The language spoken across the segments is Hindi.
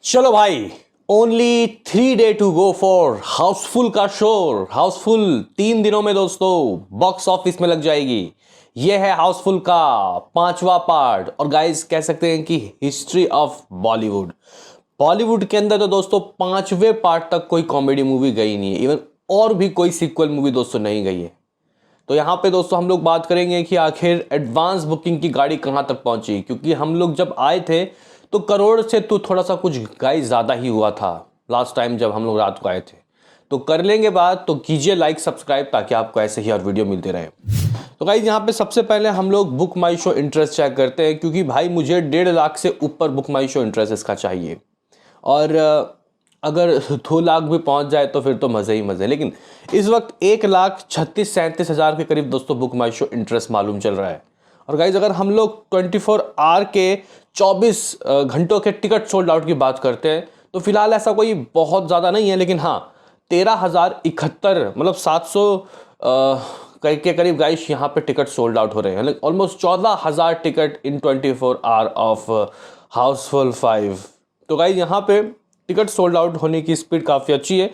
चलो भाई, only 3 day to go for Housefull का शोर। हाउसफुल 3 दिनों में दोस्तों बॉक्स ऑफिस में लग जाएगी। यह है हाउसफुल का 5वां पार्ट और गाइस कह सकते हैं कि हिस्ट्री ऑफ बॉलीवुड। बॉलीवुड के अंदर तो दोस्तों 5वें पार्ट तक कोई कॉमेडी मूवी गई नहीं है, इवन और भी कोई सीक्वल मूवी दोस्तों नहीं गई है। तो यहाँ पे दोस्तों हम लोग बात करेंगे कि आखिर एडवांस बुकिंग की गाड़ी कहाँ तक पहुंची, क्योंकि हम लोग जब आए थे तो करोड़ से तो थोड़ा सा कुछ गाइस ज़्यादा ही हुआ था लास्ट टाइम जब हम लोग रात को आए थे। तो कर लेंगे बात, तो कीजिए लाइक सब्सक्राइब ताकि आपको ऐसे ही और वीडियो मिलते रहे। तो गाइस यहाँ पे सबसे पहले हम लोग बुक माई शो इंटरेस्ट चेक करते हैं, क्योंकि भाई मुझे 1.5 लाख से ऊपर बुक माई शो इंटरेस्ट इसका चाहिए। और अगर 2 लाख भी पहुंच जाए तो फिर तो मज़े ही मज़े। लेकिन इस वक्त 1,36,37,000 के करीब दोस्तों बुक माई शो इंटरेस्ट मालूम चल रहा है। और गाइज अगर हम लोग 24 आवर के 24 घंटों के टिकट सोल्ड आउट की बात करते हैं तो फिलहाल ऐसा कोई बहुत ज़्यादा नहीं है, लेकिन हाँ 13,071 मतलब 700 के करीब गाइस यहाँ पे टिकट सोल्ड आउट हो रहे हैं। Almost 14,000 ticket in 24 hour of Housefull 5। तो गाइस यहाँ पे टिकट सोल्ड आउट होने की स्पीड काफ़ी अच्छी है।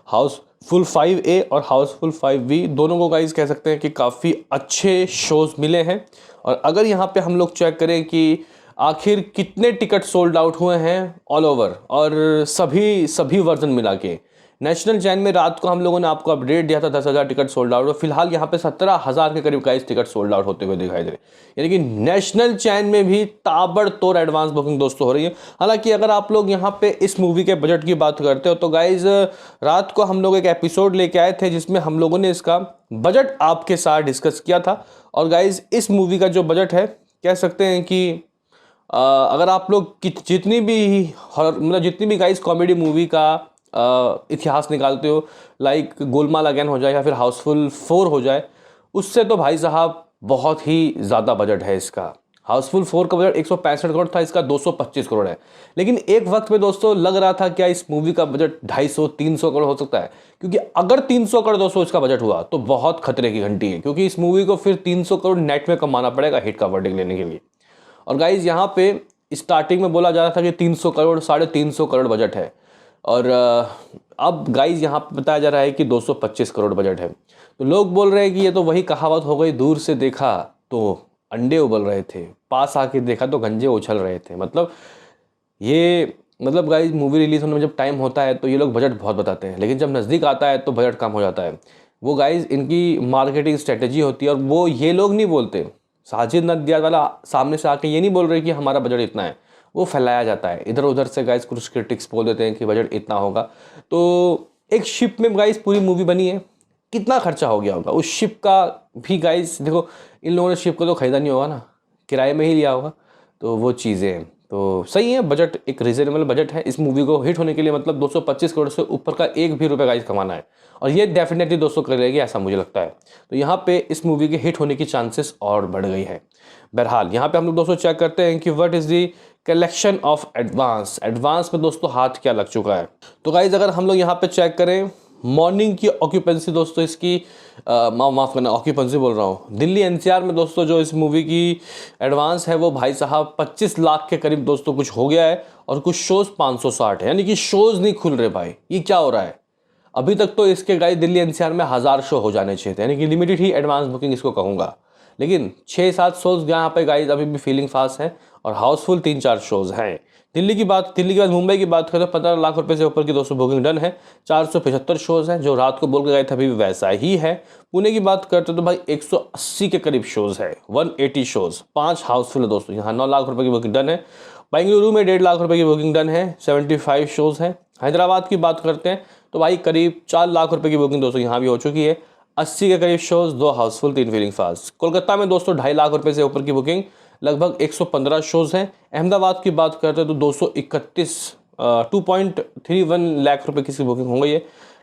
हाउसफुल 5A और हाउसफुल 5B दोनों को गाइस कह सकते हैं कि काफ़ी अच्छे शोज मिले हैं। और अगर यहाँ पे हम लोग चेक करें कि आखिर कितने टिकट सोल्ड आउट हुए हैं ऑल ओवर और सभी वर्जन मिला के, नेशनल चैन में रात को हम लोगों ने आपको अपडेट दिया था 10,000 टिकट सोल्ड आउट, और फिलहाल यहाँ पे 17,000 के करीब गाइस टिकट सोल्ड आउट होते हुए दिखाई दे रहे हैं। यानी कि नेशनल चैन में भी ताबड़तोड़ एडवांस बुकिंग दोस्तों हो रही है। हालांकि अगर आप लोग यहाँ पे इस मूवी के बजट की बात करते हो तो गाइज रात को हम लोग एक एपिसोड लेके आए थे जिसमें हम लोगों ने इसका बजट आपके साथ डिस्कस किया था। और गाइज इस मूवी का जो बजट है कह सकते हैं कि अगर आप लोग जितनी भी गाइज कॉमेडी मूवी का इतिहास निकालते हो, लाइक गोलमाल अगेन हो जाए या फिर हाउसफुल 4 हो जाए, उससे तो भाई साहब बहुत ही ज़्यादा बजट है इसका। हाउसफुल 4 का बजट 165 करोड़ था, इसका 225 करोड़ है। लेकिन एक वक्त में दोस्तों लग रहा था क्या इस मूवी का बजट 250-300 करोड़ हो सकता है, क्योंकि अगर 300 करोड़ दोस्तों इसका बजट हुआ तो बहुत खतरे की घंटी है, क्योंकि इस मूवी को फिर 300 करोड़ नेट में कमाना पड़ेगा हिट का वर्डिंग लेने के लिए। और गाइज यहाँ पे स्टार्टिंग में बोला जा रहा था कि 300 करोड़ 350 करोड़ बजट है, और अब गाइज यहाँ पे बताया जा रहा है कि 225 करोड़ बजट है। तो लोग बोल रहे हैं कि ये तो वही कहावत हो गई, दूर से देखा तो अंडे उबल रहे थे, पास आके देखा तो गंजे उछल रहे थे। मतलब गाइज मूवी रिलीज होने में जब टाइम होता है तो ये लोग बजट बहुत बताते हैं, लेकिन जब नज़दीक आता है तो बजट कम हो जाता है। वो गाइज इनकी मार्केटिंग स्ट्रेटेजी होती है, और वो ये लोग नहीं बोलते। साजिद नडियाद वाला सामने से आके ये नहीं बोल रहे कि हमारा बजट इतना है, वो फैलाया जाता है इधर उधर से। गाइस कुछ क्रिटिक्स बोल देते हैं कि बजट इतना होगा। तो एक शिप में गाइस पूरी मूवी बनी है, कितना खर्चा हो गया होगा उस शिप का भी गाइस देखो। इन लोगों ने शिप को तो खरीदा नहीं होगा ना, किराए में ही लिया होगा। तो वो चीज़ें हैं, तो सही है। बजट एक रीजनेबल बजट है इस मूवी को हिट होने के लिए। मतलब 225 करोड़ से ऊपर का एक भी रुपये गाइस कमाना है, और ये डेफिनेटली दोस्तों करेगी ऐसा मुझे लगता है। तो यहाँ पे इस मूवी के हिट होने की चांसेस और बढ़ गई है। बहरहाल यहाँ पे हम लोग दोस्तों चेक करते हैं कि what is the collection of advance में दोस्तों हाथ क्या लग चुका है। तो गाइज अगर हम लोग यहाँ पे चेक करें मॉर्निंग की ऑक्यूपेंसी दोस्तों इसकी माफ़ करना ऑक्यूपेंसी बोल रहा हूँ, दिल्ली एनसीआर में दोस्तों जो इस मूवी की एडवांस है वो भाई साहब 25 लाख के करीब दोस्तों कुछ हो गया है, और कुछ शोज़ 560 है। यानी कि शोज़ नहीं खुल रहे भाई, ये क्या हो रहा है। अभी तक तो इसके गाइस दिल्ली एनसीआर में 1000 शो हो जाने चाहिए थे, यानी कि लिमिटेड ही एडवांस बुकिंग इसको कहूँगा। लेकिन 6-7 शोज़ यहाँ पे गाइस अभी भी फीलिंग फास्ट है, और हाउसफुल 3-4 शोज़ हैं। दिल्ली के बाद मुंबई की बात करें तो 15 लाख रुपए से ऊपर की दोस्तों बुकिंग डन है। 475 शोज़ हैं, जो रात को बोल के गए थे अभी भी वैसा ही है। पुणे की बात करते तो भाई 180 के करीब शोज़ है, 180 शोज़, 5 हाउसफुल है दोस्तों। यहाँ 9 लाख रुपए की बुकिंग डन है। बेंगलुरु में 1.5 लाख रुपए की बुकिंग डन है, 75 शोज़ हैं। हैदराबाद की बात करते हैं तो भाई करीब 4 लाख रुपए की बुकिंग दोस्तों यहाँ भी हो चुकी है। 80 के करीब shows, 2 Housefull, 3 feeling fast. Kolkata में दोस्तों 2.5 लाख रुपए से ऊपर की बुकिंग, लगभग 115 शोज़ हैं। अहमदाबाद की बात करते हैं तो 231 2.31 लाख रुपए की बुकिंग हो गई है,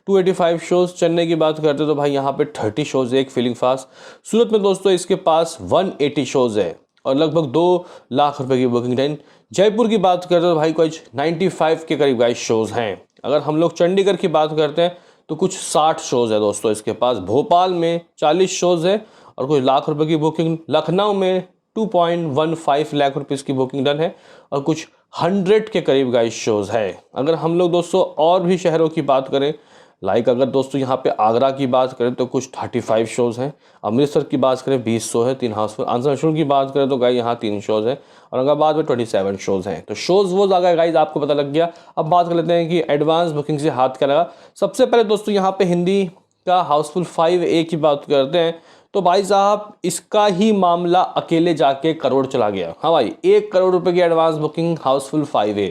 285 शोज़। चेन्नई की बात करते हैं तो भाई यहाँ पे 30 शोज़ है, एक फीलिंग फास्ट। सूरत में दोस्तों इसके पास 180 शोज़ है और लगभग 2 लाख रुपए की बुकिंग डन। जयपुर की बात करते हैं तो भाई कुछ 95 के करीब गाइस शोज़ हैं। अगर हम लोग चंडीगढ़ की बात करते हैं तो कुछ 60 शोज़ है दोस्तों इसके पास। भोपाल में 40 शोज़ है और कुछ लाख रुपए की बुकिंग। लखनऊ में 2.15 लाख रुपीस की बुकिंग डन है और कुछ 100 के करीब गाइस शोज़ है। अगर हम लोग दोस्तों और भी शहरों की बात करें, लाइक अगर दोस्तों यहाँ पे आगरा की बात करें तो कुछ 35 शोज़ हैं। अमृतसर की बात करें 20 शो है, 3 हाउसफुल। आसनसोल की बात करें तो गाइस यहाँ 3 शोज़ हैं। औरंगाबाद में 27 शोज़ हैं। तो शोज़ वो जगह गाइस आपको पता लग गया। अब बात कर लेते हैं कि एडवांस बुकिंग से हाथ क्या लगा। सबसे पहले दोस्तों यहाँ पे हिंदी का हाउसफुल 5A की बात करते हैं तो भाई साहब इसका ही मामला अकेले जाके करोड़ चला गया। हाँ भाई, 1 करोड़ रुपए की advance booking Housefull 5A।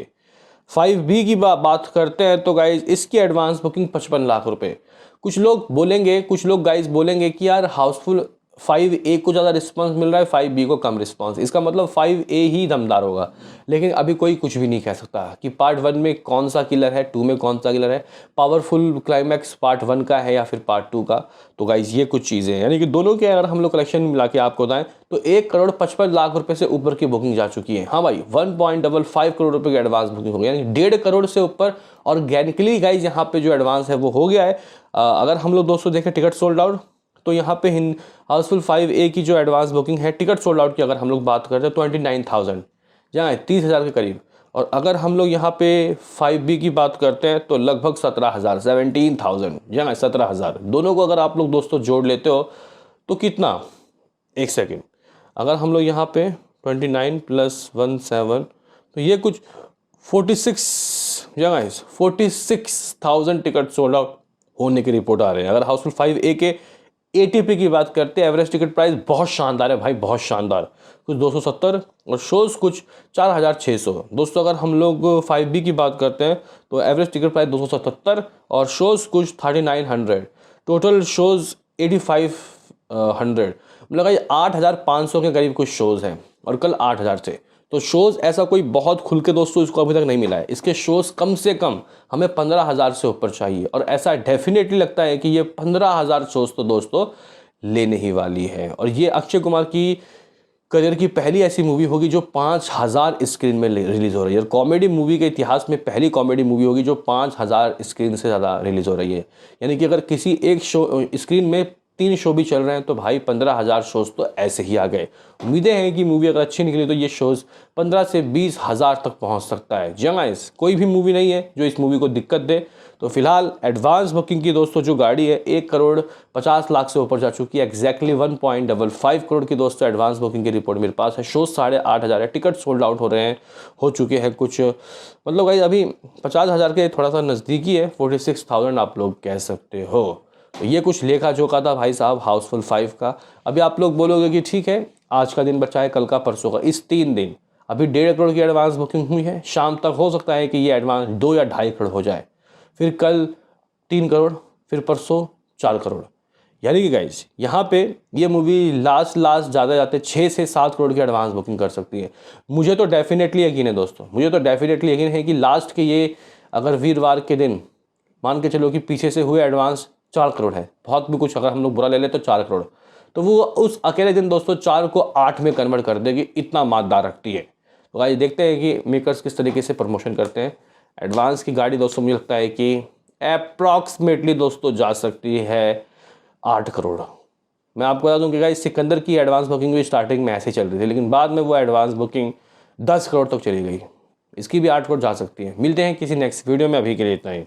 5B की बात करते हैं तो गाइज इसकी एडवांस बुकिंग 55 लाख रुपए। कुछ लोग बोलेंगे, कुछ लोग गाइज बोलेंगे कि यार हाउसफुल 5A को ज़्यादा रिस्पांस मिल रहा है, 5B को कम रिस्पांस, इसका मतलब 5A ही दमदार होगा। लेकिन अभी कोई कुछ भी नहीं कह सकता कि पार्ट 1 में कौन सा किलर है, 2 में कौन सा किलर है, पावरफुल क्लाइमैक्स पार्ट 1 का है या फिर पार्ट 2 का। तो गाइज ये कुछ चीज़ें हैं, यानी कि दोनों के अगर हम लोग कलेक्शन मिला के आपको बताएं तो 1 करोड़ 55 लाख रुपए से ऊपर की बुकिंग जा चुकी है। हाँ भाई, 1.55 करोड़ रुपए की एडवांस बुकिंग हो गई, यानी 1.5 करोड़ से ऊपर ऑर्गेनिकली गाइज यहाँ पे जो एडवांस है वो हो गया है। अगर हम लोग दोस्तों देखें टिकट सोल्ड आउट, तो यहाँ पे हाउसफुल 5A की जो एडवांस बुकिंग है टिकट सोल्ड आउट की अगर हम लोग बात करते हैं 29,000, जहाँ 30,000 के करीब। और अगर हम लोग यहाँ पे 5B की बात करते हैं तो लगभग 17,000, 17,000, जहाँ 17,000। दोनों को अगर आप लोग दोस्तों जोड़ लेते हो तो कितना, एक सेकेंड, अगर हम लोग यहाँ पे 29 + 17 तो ये कुछ 46, जगह 46,000 टिकट सोल्ड आउट होने की रिपोर्ट आ रहे हैं। अगर हाउसफुल 5A के ATP की बात करते हैं, एवरेज टिकट प्राइस बहुत शानदार है भाई, बहुत शानदार, कुछ 270 और शोज़ कुछ 4,600। दोस्तों अगर हम लोग 5B की बात करते हैं तो एवरेज टिकट प्राइस 277 और शोज़ कुछ 3,900, टोटल शोज़ 8,500। मतलब 8,500 के करीब कुछ शोज़ हैं और कल 8,000 थे। तो शोज़ ऐसा कोई बहुत खुल के दोस्तों इसको अभी तक नहीं मिला है। इसके शोज़ कम से कम हमें 15,000 से ऊपर चाहिए और ऐसा डेफिनेटली लगता है कि ये 15,000 शोज़ तो दोस्तों लेने ही वाली है। और ये अक्षय कुमार की करियर की पहली ऐसी मूवी होगी जो 5,000 स्क्रीन में रिलीज़ हो रही है। और कॉमेडी मूवी के इतिहास में पहली कॉमेडी मूवी होगी जो 5,000 स्क्रीन से ज़्यादा रिलीज़ हो रही है। यानी कि अगर किसी एक शो स्क्रीन में 3 शो भी चल रहे हैं तो भाई 15,000 शोज़ तो ऐसे ही आ गए। उम्मीदें हैं कि मूवी अगर अच्छी निकली तो ये शोज़ 15 से 20,000 तक पहुंच सकता है। जंगाइस कोई भी मूवी नहीं है जो इस मूवी को दिक्कत दे। तो फिलहाल एडवांस बुकिंग की दोस्तों जो गाड़ी है 1,50,00,000 से ऊपर जा चुकी है। एग्जैक्टली 1.55 करोड़ की दोस्तों एडवांस बुकिंग की रिपोर्ट मेरे पास है। शोज़ 8,500 है, टिकट सोल्ड आउट हो चुके हैं कुछ, मतलब भाई अभी 50,000 के थोड़ा सा नज़दीकी है, 46,000 आप लोग कह सकते हो। तो ये कुछ लेखा जोखा था भाई साहब हाउसफुल 5 का। अभी आप लोग बोलोगे कि ठीक है आज का दिन बचा है, कल का, परसों का, इस 3 दिन अभी 1.5 करोड़ की एडवांस बुकिंग हुई है। शाम तक हो सकता है कि ये एडवांस 2 या 2.5 करोड़ हो जाए, फिर कल 3 करोड़, फिर परसों 4 करोड़। यानी कि गाइज यहाँ पे ये मूवी लास्ट ज़्यादा जाते 6 से 7 करोड़ की एडवांस बुकिंग कर सकती है। मुझे तो डेफिनेटली यकीन है दोस्तों, मुझे तो डेफिनेटली यकीन है कि लास्ट के ये अगर वीरवार के दिन मान के चलो कि पीछे से हुए एडवांस 4 करोड़ है, बहुत भी कुछ अगर हम लोग बुरा ले लें तो 4 करोड़, तो वो उस अकेले दिन दोस्तों 4 को 8 में कन्वर्ट कर देगी, इतना मातदार रखती है। तो गाइस देखते हैं कि मेकर्स किस तरीके से प्रमोशन करते हैं। एडवांस की गाड़ी दोस्तों मुझे लगता है कि अप्रॉक्सीमेटली दोस्तों जा सकती है 8 करोड़। मैं आपको बता दूं कि गाइस सिकंदर की एडवांस बुकिंग भी स्टार्टिंग में ऐसे चल रही थी, लेकिन बाद में वो एडवांस बुकिंग 10 करोड़ तक चली गई। इसकी भी 8 करोड़ जा सकती है। मिलते हैं किसी नेक्स्ट वीडियो में, अभी के लिए इतना ही।